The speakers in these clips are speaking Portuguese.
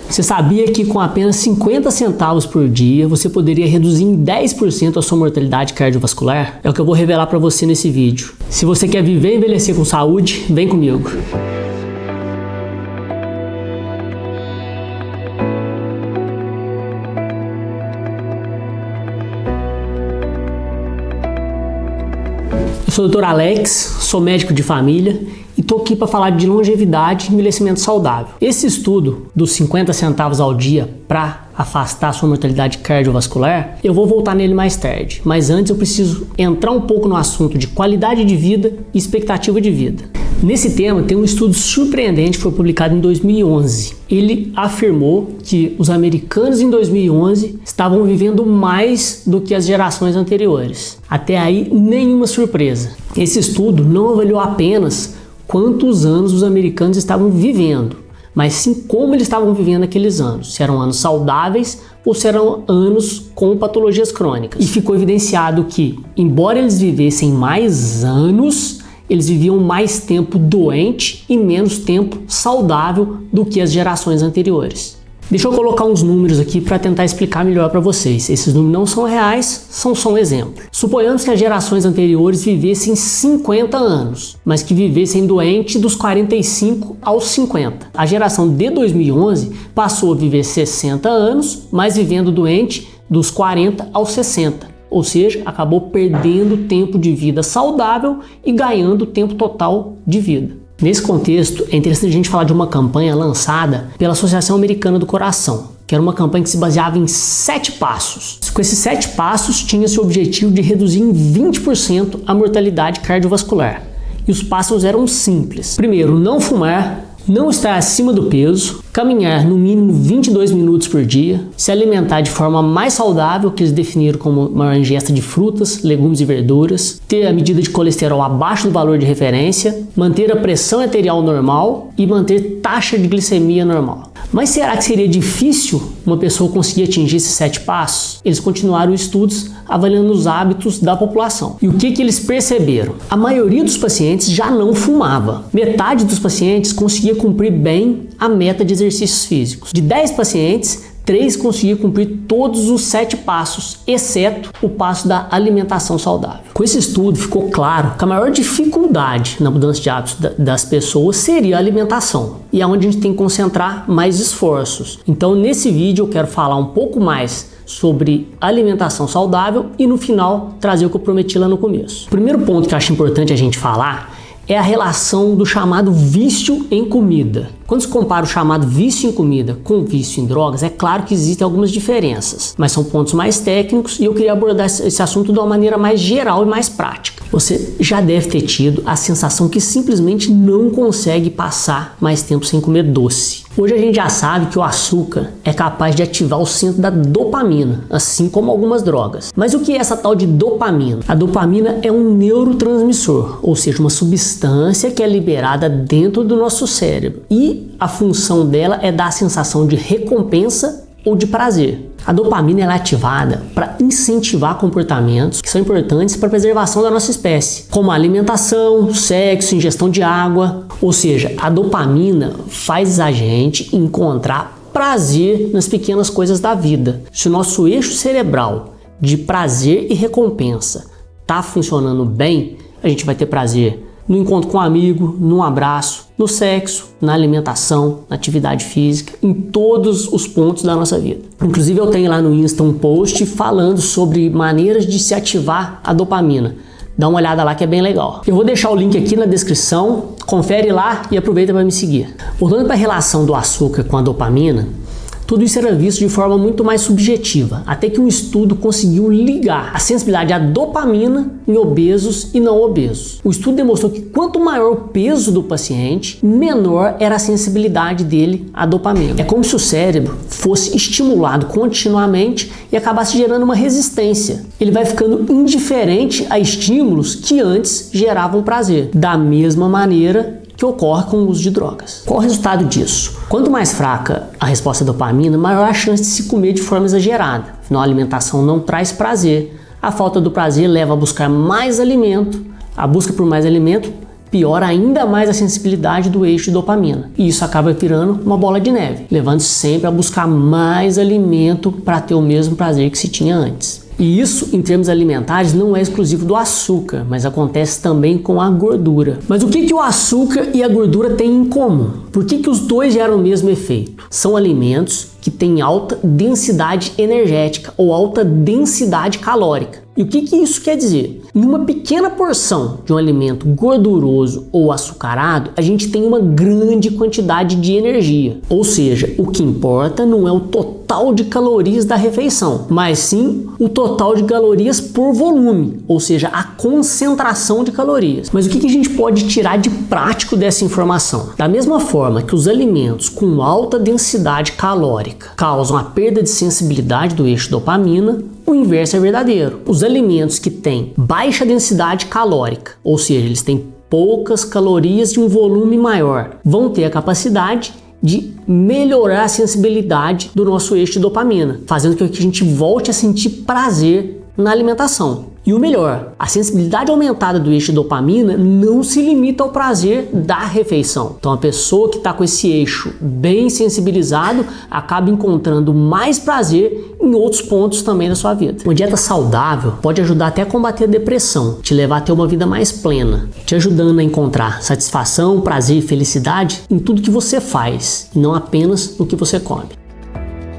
Você sabia que com apenas 50 centavos por dia você poderia reduzir em 10% a sua mortalidade cardiovascular? É o que eu vou revelar para você nesse vídeo. Se você quer viver e envelhecer com saúde, vem comigo. Eu sou o Dr. Alex, sou médico de família e tô aqui para falar de longevidade e envelhecimento saudável. Esse estudo dos 50 centavos ao dia para afastar a sua mortalidade cardiovascular, eu vou voltar nele mais tarde. Mas antes eu preciso entrar um pouco no assunto de qualidade de vida e expectativa de vida. Nesse tema tem um estudo surpreendente que foi publicado em 2011. Ele afirmou que os americanos em 2011 estavam vivendo mais do que as gerações anteriores. Até aí, nenhuma surpresa. Esse estudo não avaliou apenas quantos anos os americanos estavam vivendo, mas sim como eles estavam vivendo aqueles anos. Se eram anos saudáveis ou se eram anos com patologias crônicas. E ficou evidenciado que, embora eles vivessem mais anos, eles viviam mais tempo doente e menos tempo saudável do que as gerações anteriores. Deixa eu colocar uns números aqui para tentar explicar melhor para vocês. Esses números não são reais, são só um exemplo. Suponhamos que as gerações anteriores vivessem 50 anos, mas que vivessem doente dos 45 aos 50. A geração de 2011 passou a viver 60 anos, mas vivendo doente dos 40 aos 60. Ou seja, acabou perdendo tempo de vida saudável e ganhando tempo total de vida. Nesse contexto, é interessante a gente falar de uma campanha lançada pela Associação Americana do Coração, que era uma campanha que se baseava em 7 passos. Com esses 7 passos, tinha-se o objetivo de reduzir em 20% a mortalidade cardiovascular. E os passos eram simples. Primeiro, não fumar, não estar acima do peso, caminhar no mínimo 22 minutos por dia, se alimentar de forma mais saudável, que eles definiram como uma ingesta de frutas, legumes e verduras, ter a medida de colesterol abaixo do valor de referência, manter a pressão arterial normal e manter taxa de glicemia normal. Mas será que seria difícil uma pessoa conseguir atingir esses 7 passos? Eles continuaram estudos avaliando os hábitos da população. E o que eles perceberam? A maioria dos pacientes já não fumava. Metade dos pacientes conseguia cumprir bem a meta de exercícios físicos. De 10 pacientes, 3 conseguiam cumprir todos os 7 passos, exceto o passo da alimentação saudável. Com esse estudo ficou claro que a maior dificuldade na mudança de hábitos das pessoas seria a alimentação. E é onde a gente tem que concentrar mais esforços. Então nesse vídeo eu quero falar um pouco mais sobre alimentação saudável e no final trazer o que eu prometi lá no começo. O primeiro ponto que eu acho importante a gente falar é a relação do chamado vício em comida. Quando se compara o chamado vício em comida com vício em drogas, é claro que existem algumas diferenças, mas são pontos mais técnicos e eu queria abordar esse assunto de uma maneira mais geral e mais prática. Você já deve ter tido a sensação que simplesmente não consegue passar mais tempo sem comer doce. Hoje a gente já sabe que o açúcar é capaz de ativar o centro da dopamina, assim como algumas drogas. Mas o que é essa tal de dopamina? A dopamina é um neurotransmissor, ou seja, uma substância que é liberada dentro do nosso cérebro. E a função dela é dar a sensação de recompensa ou de prazer. A dopamina é ativada para incentivar comportamentos que são importantes para a preservação da nossa espécie, como a alimentação, sexo, ingestão de água. Ou seja, a dopamina faz a gente encontrar prazer nas pequenas coisas da vida. Se o nosso eixo cerebral de prazer e recompensa está funcionando bem, a gente vai ter prazer no encontro com um amigo, num abraço, no sexo, na alimentação, na atividade física, em todos os pontos da nossa vida. Inclusive eu tenho lá no Insta um post falando sobre maneiras de se ativar a dopamina. Dá uma olhada lá que é bem legal. Eu vou deixar o link aqui na descrição, confere lá e aproveita para me seguir. Voltando para a relação do açúcar com a dopamina, tudo isso era visto de forma muito mais subjetiva, até que um estudo conseguiu ligar a sensibilidade à dopamina em obesos e não obesos. O estudo demonstrou que quanto maior o peso do paciente, menor era a sensibilidade dele à dopamina. É como se o cérebro fosse estimulado continuamente e acabasse gerando uma resistência. Ele vai ficando indiferente a estímulos que antes geravam prazer. Da mesma maneira que ocorre com o uso de drogas. Qual o resultado disso? Quanto mais fraca a resposta à dopamina, maior a chance de se comer de forma exagerada. Afinal, a alimentação não traz prazer. A falta do prazer leva a buscar mais alimento. A busca por mais alimento piora ainda mais a sensibilidade do eixo de dopamina. E isso acaba virando uma bola de neve, levando sempre a buscar mais alimento para ter o mesmo prazer que se tinha antes. E isso, em termos alimentares, não é exclusivo do açúcar, mas acontece também com a gordura. Mas o que o açúcar e a gordura têm em comum? Por que os dois geram o mesmo efeito? São alimentos que têm alta densidade energética ou alta densidade calórica. E o que isso quer dizer? Em uma pequena porção de um alimento gorduroso ou açucarado, a gente tem uma grande quantidade de energia. Ou seja, o que importa não é o total de calorias da refeição, mas sim o total de calorias por volume, ou seja, a concentração de calorias. Mas o que a gente pode tirar de prático dessa informação? Da mesma forma que os alimentos com alta densidade calórica causam a perda de sensibilidade do eixo dopamina, o inverso é verdadeiro. Os alimentos que têm baixa densidade calórica, ou seja, eles têm poucas calorias de um volume maior, vão ter a capacidade de melhorar a sensibilidade do nosso eixo de dopamina, fazendo com que a gente volte a sentir prazer na alimentação. E o melhor, a sensibilidade aumentada do eixo de dopamina não se limita ao prazer da refeição. Então a pessoa que está com esse eixo bem sensibilizado acaba encontrando mais prazer em outros pontos também da sua vida. Uma dieta saudável pode ajudar até a combater a depressão, te levar a ter uma vida mais plena, te ajudando a encontrar satisfação, prazer e felicidade em tudo que você faz, e não apenas no que você come.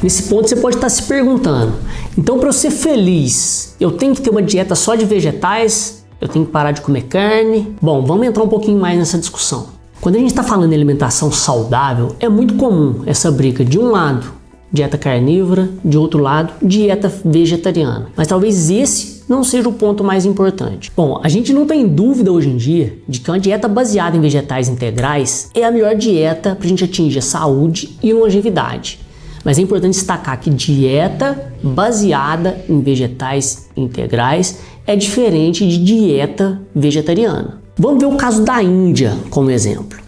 Nesse ponto você pode estar se perguntando, então para eu ser feliz, eu tenho que ter uma dieta só de vegetais? Eu tenho que parar de comer carne? Bom, vamos entrar um pouquinho mais nessa discussão. Quando a gente está falando em alimentação saudável, é muito comum essa briga de um lado, dieta carnívora, de outro lado, dieta vegetariana. Mas talvez esse não seja o ponto mais importante. Bom, a gente não tem dúvida hoje em dia de que uma dieta baseada em vegetais integrais é a melhor dieta para a gente atingir a saúde e longevidade. Mas é importante destacar que dieta baseada em vegetais integrais é diferente de dieta vegetariana. Vamos ver o caso da Índia como exemplo.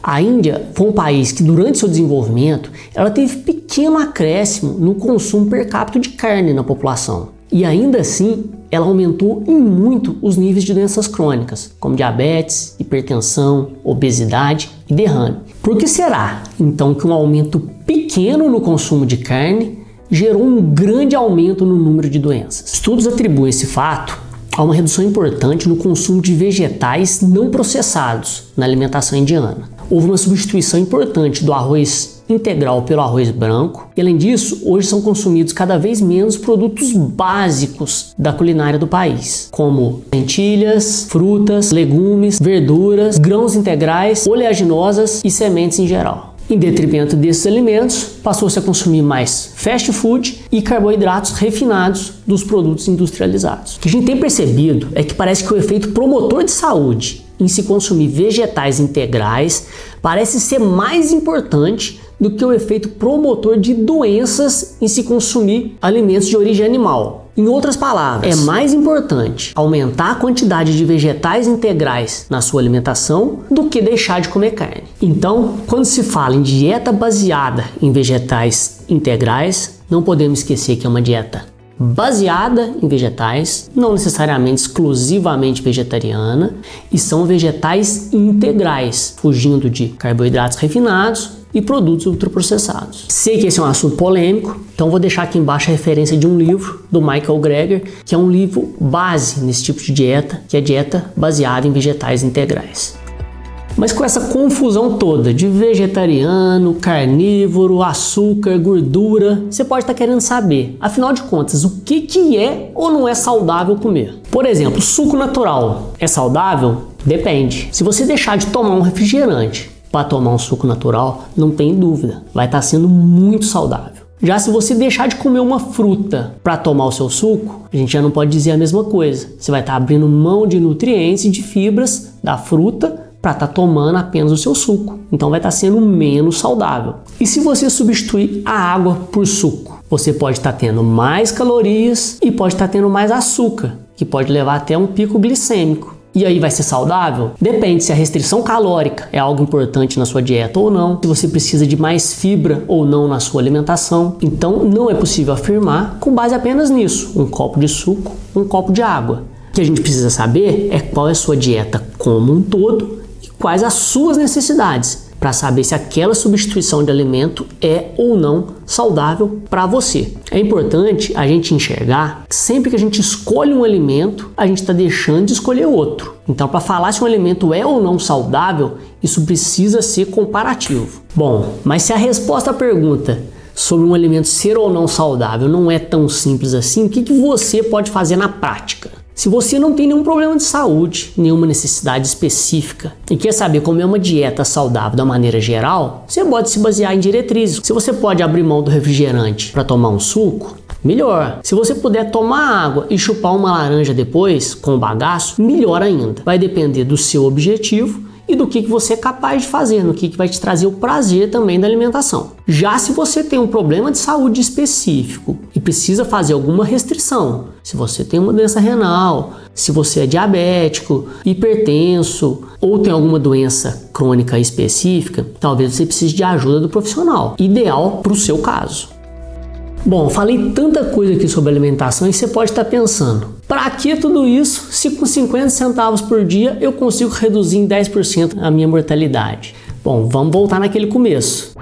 A Índia foi um país que durante seu desenvolvimento ela teve pequeno acréscimo no consumo per capita de carne na população. E ainda assim, ela aumentou em muito os níveis de doenças crônicas, como diabetes, hipertensão, obesidade e derrame. Por que será, então, que um aumento pequeno no consumo de carne gerou um grande aumento no número de doenças? Estudos atribuem esse fato a uma redução importante no consumo de vegetais não processados na alimentação indiana. Houve uma substituição importante do arroz integral pelo arroz branco. E além disso, hoje são consumidos cada vez menos produtos básicos da culinária do país, como lentilhas, frutas, legumes, verduras, grãos integrais, oleaginosas e sementes em geral. Em detrimento desses alimentos, passou-se a consumir mais fast food e carboidratos refinados dos produtos industrializados. O que a gente tem percebido é que parece que o efeito promotor de saúde em se consumir vegetais integrais parece ser mais importante do que o efeito promotor de doenças em se consumir alimentos de origem animal. Em outras palavras, é mais importante aumentar a quantidade de vegetais integrais na sua alimentação do que deixar de comer carne. Então, quando se fala em dieta baseada em vegetais integrais, não podemos esquecer que é uma dieta baseada em vegetais, não necessariamente exclusivamente vegetariana, e são vegetais integrais, fugindo de carboidratos refinados e produtos ultraprocessados. Sei que esse é um assunto polêmico, então vou deixar aqui embaixo a referência de um livro do Michael Greger, que é um livro base nesse tipo de dieta, que é a dieta baseada em vegetais integrais. Mas com essa confusão toda de vegetariano, carnívoro, açúcar, gordura, você pode estar querendo saber, afinal de contas, o que é ou não é saudável comer? Por exemplo, suco natural é saudável? Depende. Se você deixar de tomar um refrigerante para tomar um suco natural, não tem dúvida, vai estar sendo muito saudável. Já se você deixar de comer uma fruta para tomar o seu suco, a gente já não pode dizer a mesma coisa. Você vai estar abrindo mão de nutrientes e de fibras da fruta para estar tomando apenas o seu suco. Então vai estar sendo menos saudável. E se você substituir a água por suco, você pode estar tendo mais calorias e pode estar tendo mais açúcar, que pode levar até um pico glicêmico. E aí vai ser saudável? Depende se a restrição calórica é algo importante na sua dieta ou não, se você precisa de mais fibra ou não na sua alimentação. Então não é possível afirmar com base apenas nisso, um copo de suco, um copo de água. O que a gente precisa saber é qual é a sua dieta como um todo quais as suas necessidades, para saber se aquela substituição de alimento é ou não saudável para você. É importante a gente enxergar que sempre que a gente escolhe um alimento, a gente está deixando de escolher outro. Então, para falar se um alimento é ou não saudável, isso precisa ser comparativo. Bom, mas se a resposta à pergunta sobre um alimento ser ou não saudável não é tão simples assim, o que você pode fazer na prática? Se você não tem nenhum problema de saúde, nenhuma necessidade específica e quer saber como é uma dieta saudável da maneira geral, você pode se basear em diretrizes. Se você pode abrir mão do refrigerante para tomar um suco, melhor. Se você puder tomar água e chupar uma laranja depois com o bagaço, melhor ainda. Vai depender do seu objetivo e do que você é capaz de fazer, no que vai te trazer o prazer também da alimentação. Já se você tem um problema de saúde específico e precisa fazer alguma restrição, se você tem uma doença renal, se você é diabético, hipertenso ou tem alguma doença crônica específica, talvez você precise de ajuda do profissional, ideal para o seu caso. Bom, falei tanta coisa aqui sobre alimentação e você pode estar pensando, para que tudo isso se com 50 centavos por dia eu consigo reduzir em 10% a minha mortalidade? Bom, vamos voltar naquele começo.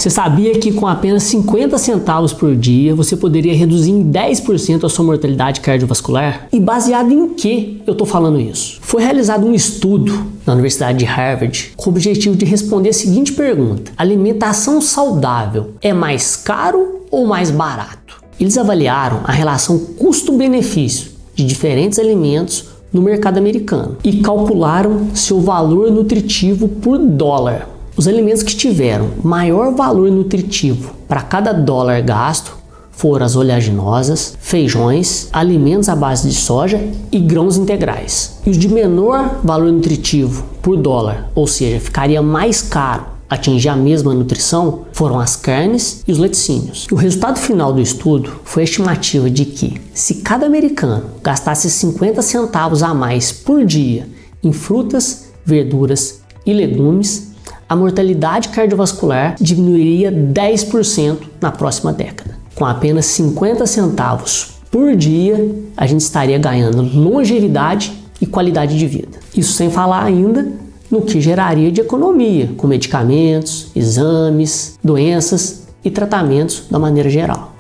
Você sabia que com apenas 50 centavos por dia você poderia reduzir em 10% a sua mortalidade cardiovascular? E baseado em que eu estou falando isso? Foi realizado um estudo na Universidade de Harvard com o objetivo de responder a seguinte pergunta: alimentação saudável é mais caro ou mais barato? Eles avaliaram a relação custo-benefício de diferentes alimentos no mercado americano e calcularam seu valor nutritivo por dólar. Os alimentos que tiveram maior valor nutritivo para cada dólar gasto foram as oleaginosas, feijões, alimentos à base de soja e grãos integrais. E os de menor valor nutritivo por dólar, ou seja, ficaria mais caro atingir a mesma nutrição, foram as carnes e os laticínios. E o resultado final do estudo foi a estimativa de que, se cada americano gastasse 50 centavos a mais por dia em frutas, verduras e legumes, a mortalidade cardiovascular diminuiria 10% na próxima década. Com apenas 50 centavos por dia, a gente estaria ganhando longevidade e qualidade de vida. Isso sem falar ainda no que geraria de economia, com medicamentos, exames, doenças e tratamentos da maneira geral.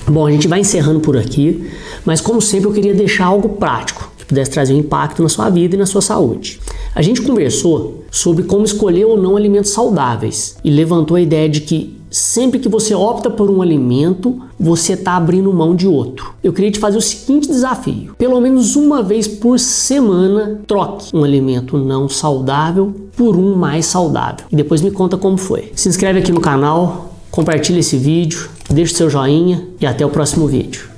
Bom, a gente vai encerrando por aqui, mas como sempre eu queria deixar algo prático que pudesse trazer um impacto na sua vida e na sua saúde. A gente conversou sobre como escolher ou não alimentos saudáveis e levantou a ideia de que sempre que você opta por um alimento, você está abrindo mão de outro. Eu queria te fazer o seguinte desafio: pelo menos uma vez por semana, troque um alimento não saudável por um mais saudável. E depois me conta como foi. Se inscreve aqui no canal, compartilha esse vídeo, deixa seu joinha e até o próximo vídeo.